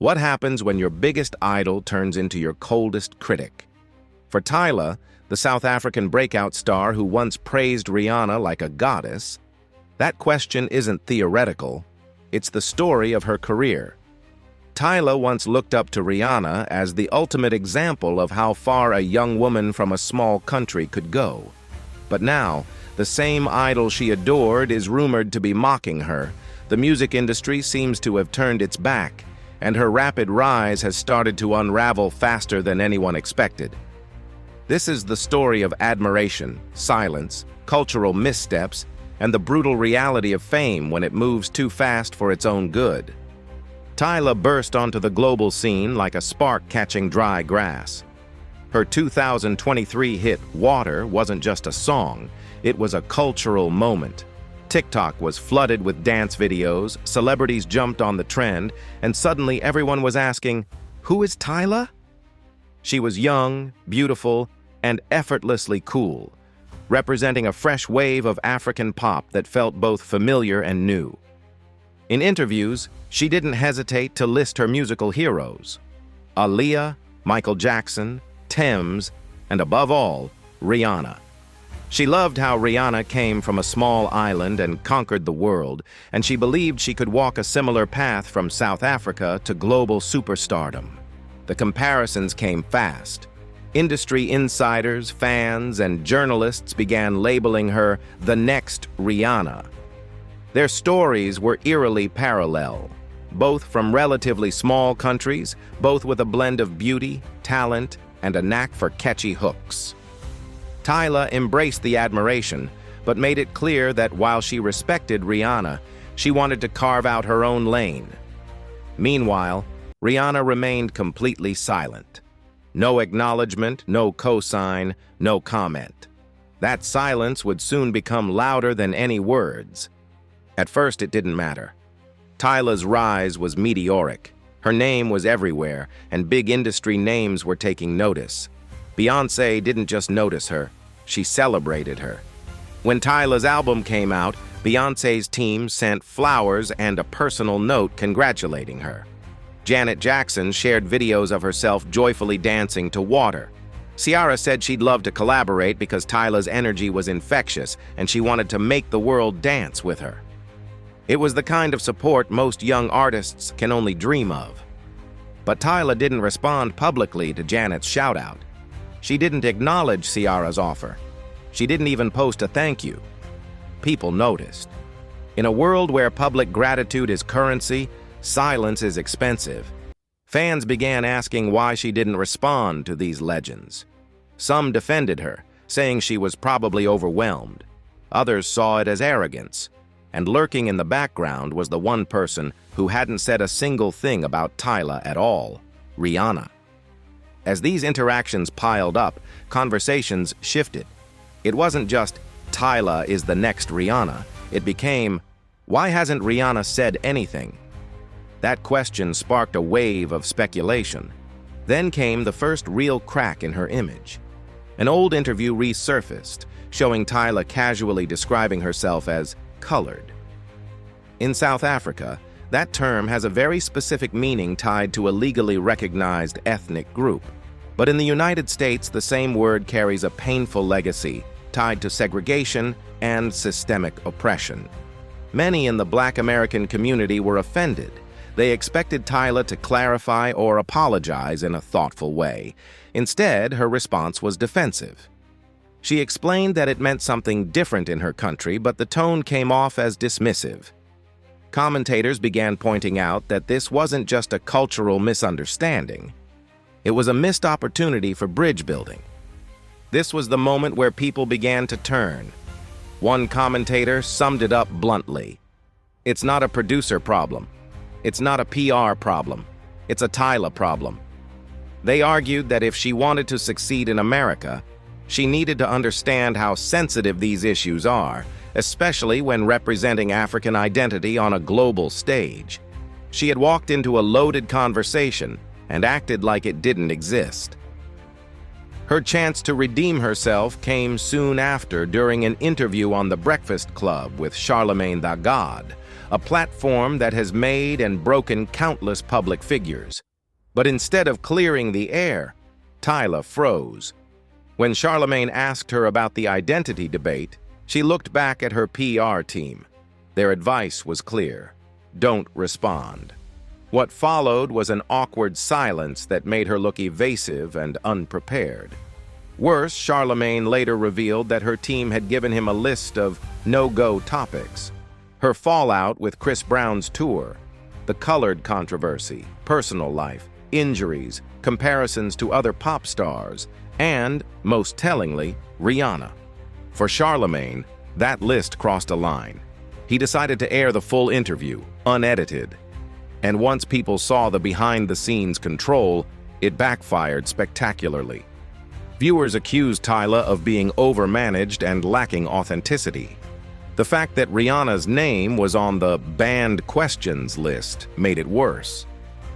What happens when your biggest idol turns into your coldest critic? For Tyla, the South African breakout star who once praised Rihanna like a goddess, that question isn't theoretical, it's the story of her career. Tyla once looked up to Rihanna as the ultimate example of how far a young woman from a small country could go. But now, the same idol she adored is rumored to be mocking her. The music industry seems to have turned its back, and her rapid rise has started to unravel faster than anyone expected. This is the story of admiration, silence, cultural missteps, and the brutal reality of fame when it moves too fast for its own good. Tyla burst onto the global scene like a spark catching dry grass. Her 2023 hit Water wasn't just a song, it was a cultural moment. TikTok was flooded with dance videos, celebrities jumped on the trend, and suddenly everyone was asking, "Who is Tyla?" She was young, beautiful, and effortlessly cool, representing a fresh wave of African pop that felt both familiar and new. In interviews, she didn't hesitate to list her musical heroes: Aaliyah, Michael Jackson, Thames, and above all, Rihanna. She loved how Rihanna came from a small island and conquered the world, and she believed she could walk a similar path from South Africa to global superstardom. The comparisons came fast. Industry insiders, fans, and journalists began labeling her the next Rihanna. Their stories were eerily parallel, both from relatively small countries, both with a blend of beauty, talent, and a knack for catchy hooks. Tyla embraced the admiration, but made it clear that while she respected Rihanna, she wanted to carve out her own lane. Meanwhile, Rihanna remained completely silent. No acknowledgement, no cosign, no comment. That silence would soon become louder than any words. At first, it didn't matter. Tyla's rise was meteoric. Her name was everywhere, and big industry names were taking notice. Beyoncé didn't just notice her, she celebrated her. When Tyla's album came out, Beyoncé's team sent flowers and a personal note congratulating her. Janet Jackson shared videos of herself joyfully dancing to Water. Ciara said she'd love to collaborate because Tyla's energy was infectious and she wanted to make the world dance with her. It was the kind of support most young artists can only dream of. But Tyla didn't respond publicly to Janet's shout-out. She didn't acknowledge Ciara's offer. She didn't even post a thank you. People noticed. In a world where public gratitude is currency, silence is expensive. Fans began asking why she didn't respond to these legends. Some defended her, saying she was probably overwhelmed. Others saw it as arrogance. And lurking in the background was the one person who hadn't said a single thing about Tyla at all: Rihanna. As these interactions piled up, conversations shifted. It wasn't just, "Tyla is the next Rihanna." It became, "Why hasn't Rihanna said anything?" That question sparked a wave of speculation. Then came the first real crack in her image. An old interview resurfaced, showing Tyla casually describing herself as colored. In South Africa, that term has a very specific meaning tied to a legally recognized ethnic group. But in the United States, the same word carries a painful legacy tied to segregation and systemic oppression. Many in the Black American community were offended. They expected Tyla to clarify or apologize in a thoughtful way. Instead, her response was defensive. She explained that it meant something different in her country, but the tone came off as dismissive. Commentators began pointing out that this wasn't just a cultural misunderstanding. It was a missed opportunity for bridge building. This was the moment where people began to turn. One commentator summed it up bluntly: "It's not a producer problem. It's not a PR problem. It's a Tyla problem." They argued that if she wanted to succeed in America, she needed to understand how sensitive these issues are, especially when representing African identity on a global stage. She had walked into a loaded conversation and acted like it didn't exist. Her chance to redeem herself came soon after during an interview on The Breakfast Club with Charlemagne the God, a platform that has made and broken countless public figures. But instead of clearing the air, Tyla froze. When Charlemagne asked her about the identity debate, she looked back at her PR team. Their advice was clear: don't respond. What followed was an awkward silence that made her look evasive and unprepared. Worse, Charlemagne later revealed that her team had given him a list of no-go topics. Her fallout with Chris Brown's tour, the colored controversy, personal life, injuries, comparisons to other pop stars, and, most tellingly, Rihanna. For Charlemagne, that list crossed a line. He decided to air the full interview, unedited. And once people saw the behind-the-scenes control, it backfired spectacularly. Viewers accused Tyla of being overmanaged and lacking authenticity. The fact that Rihanna's name was on the banned questions list made it worse.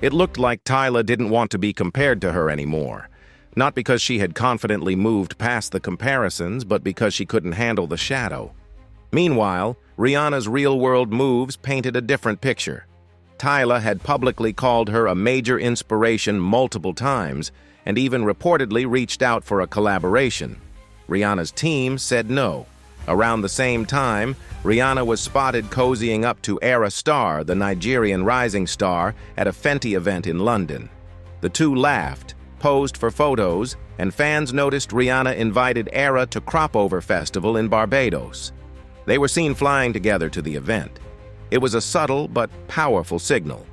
It looked like Tyla didn't want to be compared to her anymore, not because she had confidently moved past the comparisons, but because she couldn't handle the shadow. Meanwhile, Rihanna's real-world moves painted a different picture. Tyla had publicly called her a major inspiration multiple times, and even reportedly reached out for a collaboration. Rihanna's team said no. Around the same time, Rihanna was spotted cozying up to Era Star, the Nigerian rising star, at a Fenty event in London. The two laughed, posed for photos, and fans noticed Rihanna invited Era to Cropover Festival in Barbados. They were seen flying together to the event. It was a subtle but powerful signal.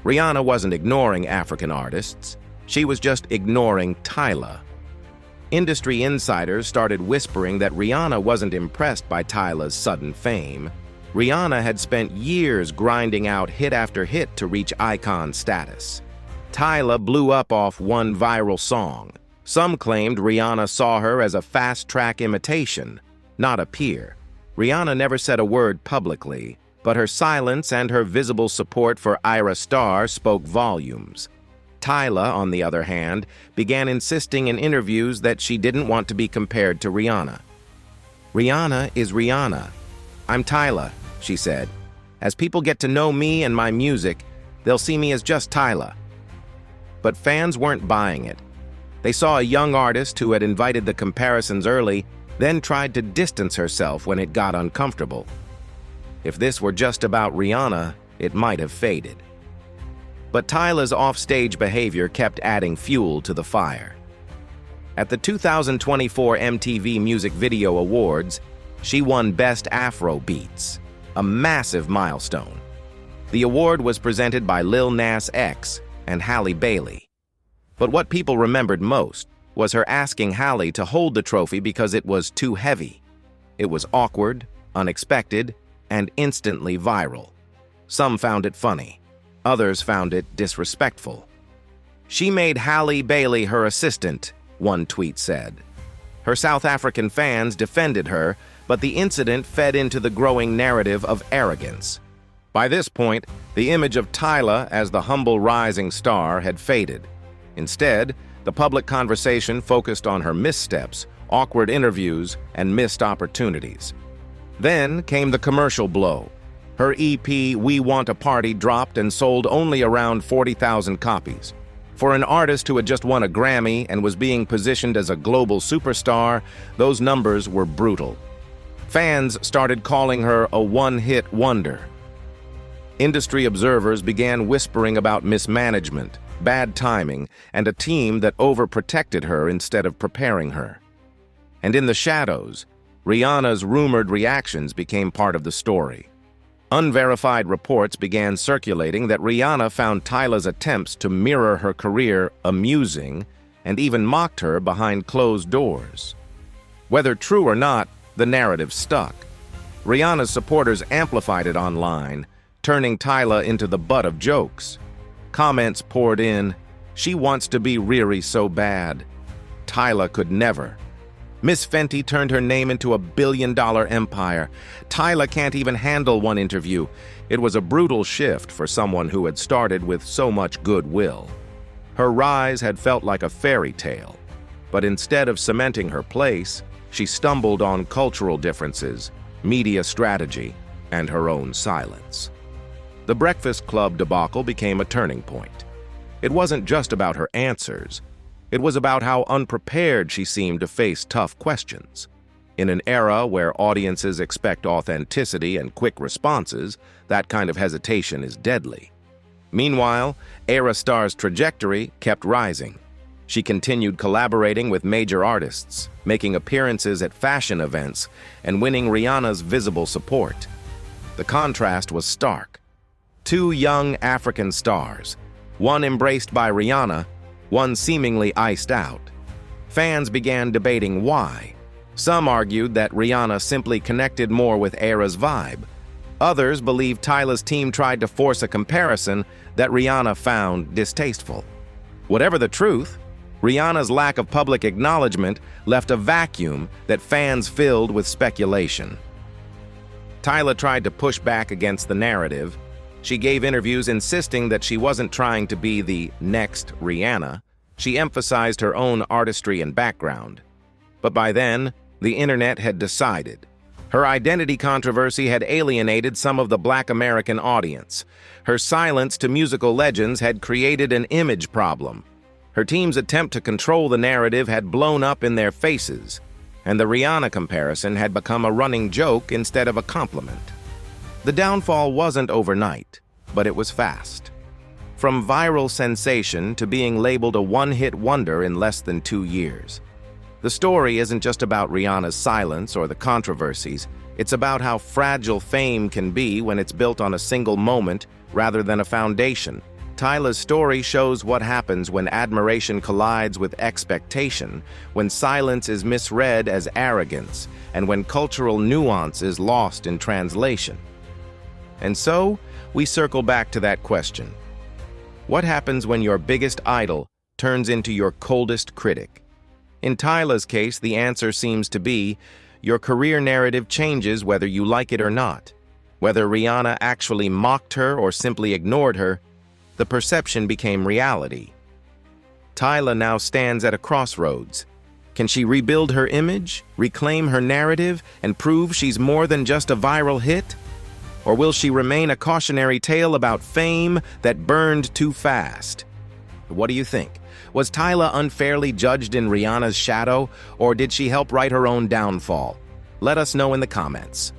Rihanna wasn't ignoring African artists. She was just ignoring Tyla. Industry insiders started whispering that Rihanna wasn't impressed by Tyla's sudden fame. Rihanna had spent years grinding out hit after hit to reach icon status. Tyla blew up off one viral song. Some claimed Rihanna saw her as a fast-track imitation, not a peer. Rihanna never said a word publicly, but her silence and her visible support for Ira Star spoke volumes. Tyla, on the other hand, began insisting in interviews that she didn't want to be compared to Rihanna. "Rihanna is Rihanna. I'm Tyla," she said. "As people get to know me and my music, they'll see me as just Tyla." But fans weren't buying it. They saw a young artist who had invited the comparisons early, then tried to distance herself when it got uncomfortable. If this were just about Rihanna, it might have faded. But Tyla's offstage behavior kept adding fuel to the fire. At the 2024 MTV Music Video Awards, she won Best Afro Beats, a massive milestone. The award was presented by Lil Nas X and Halle Bailey. But what people remembered most was her asking Halle to hold the trophy because it was too heavy. It was awkward, unexpected, and instantly viral. Some found it funny. Others found it disrespectful. "She made Halle Bailey her assistant," one tweet said. Her South African fans defended her, but the incident fed into the growing narrative of arrogance. By this point, the image of Tyla as the humble rising star had faded. Instead, the public conversation focused on her missteps, awkward interviews, and missed opportunities. Then came the commercial blow. Her EP, We Want a Party, dropped and sold only around 40,000 copies. For an artist who had just won a Grammy and was being positioned as a global superstar, those numbers were brutal. Fans started calling her a one-hit wonder. Industry observers began whispering about mismanagement, bad timing, and a team that overprotected her instead of preparing her. And in the shadows, Rihanna's rumored reactions became part of the story. Unverified reports began circulating that Rihanna found Tyla's attempts to mirror her career amusing and even mocked her behind closed doors. Whether true or not, the narrative stuck. Rihanna's supporters amplified it online, turning Tyla into the butt of jokes. Comments poured in, "She wants to be Riri so bad. Tyla could never. Miss Fenty turned her name into a billion-dollar empire. Tyla can't even handle one interview." It was a brutal shift for someone who had started with so much goodwill. Her rise had felt like a fairy tale, but instead of cementing her place, she stumbled on cultural differences, media strategy, and her own silence. The Breakfast Club debacle became a turning point. It wasn't just about her answers. It was about how unprepared she seemed to face tough questions. In an era where audiences expect authenticity and quick responses, that kind of hesitation is deadly. Meanwhile, Era Star's trajectory kept rising. She continued collaborating with major artists, making appearances at fashion events, and winning Rihanna's visible support. The contrast was stark. Two young African stars, one embraced by Rihanna, one seemingly iced out. Fans began debating why. Some argued that Rihanna simply connected more with Era's vibe. Others believed Tyla's team tried to force a comparison that Rihanna found distasteful. Whatever the truth, Rihanna's lack of public acknowledgement left a vacuum that fans filled with speculation. Tyla tried to push back against the narrative. She gave interviews insisting that she wasn't trying to be the next Rihanna. She emphasized her own artistry and background. But by then, the internet had decided. Her identity controversy had alienated some of the Black American audience. Her silence to musical legends had created an image problem. Her team's attempt to control the narrative had blown up in their faces, and the Rihanna comparison had become a running joke instead of a compliment. The downfall wasn't overnight, but it was fast. From viral sensation to being labeled a one-hit wonder in less than 2 years. The story isn't just about Rihanna's silence or the controversies. It's about how fragile fame can be when it's built on a single moment rather than a foundation. Tyla's story shows what happens when admiration collides with expectation, when silence is misread as arrogance, and when cultural nuance is lost in translation. And so, we circle back to that question. What happens when your biggest idol turns into your coldest critic? In Tyla's case, the answer seems to be, your career narrative changes whether you like it or not. Whether Rihanna actually mocked her or simply ignored her, the perception became reality. Tyla now stands at a crossroads. Can she rebuild her image, reclaim her narrative, and prove she's more than just a viral hit? Or will she remain a cautionary tale about fame that burned too fast? What do you think? Was Tyla unfairly judged in Rihanna's shadow, or did she help write her own downfall? Let us know in the comments.